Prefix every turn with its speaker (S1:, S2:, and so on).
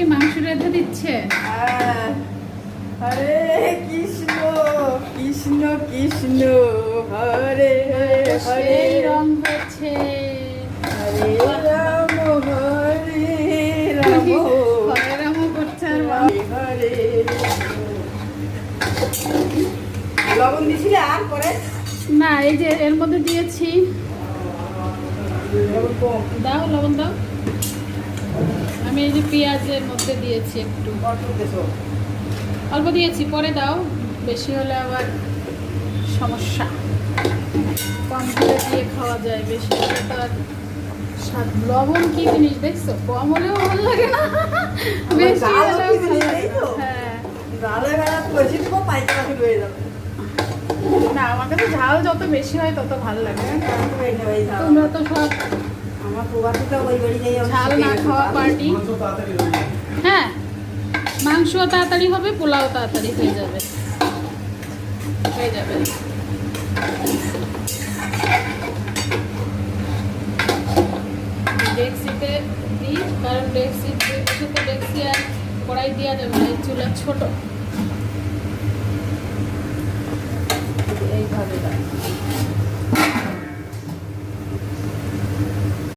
S1: কি মাংস রেঁধে দিচ্ছে?
S2: হরে কৃষ্ণ কৃষ্ণ কৃষ্ণ হরে হরে
S1: রং হচ্ছে
S2: হরে রাম হরে রাম
S1: হরে রাম করছে আর
S2: হরে লবণ দিছিলে আর পরে
S1: না, এই যে এর মধ্যে দিয়েছি। দাও লবণ দাও। আমি এই যে পেঁয়াজের মধ্যে দিয়েছি একটু অল্প দিয়েছি, পরে দাও। বেশি হলে আবার সমস্যা। কম করে দিয়ে খাওয়া যায়, বেশি হলে তো আর স্বাদ। লবণ কি জিনিস দেখছো, কম হলেও ভালো লাগে না, বেশি হলেও ভালো লাগে না। হ্যাঁ না, আমার কাছে ঝাল যত বেশি হয় তত ভালো লাগে। তোমরা তো সব ঝাল না খাওয়া পার্টি। হ্যাঁ, মাংসও তাড়াতাড়ি হবে, পোলাও তাড়াতাড়ি হয়ে যাবে। ডেক্সিতে দিই, কারণ ডেক্সি আর কড়াই দেওয়া যাবে না, এই চুলা ছোট।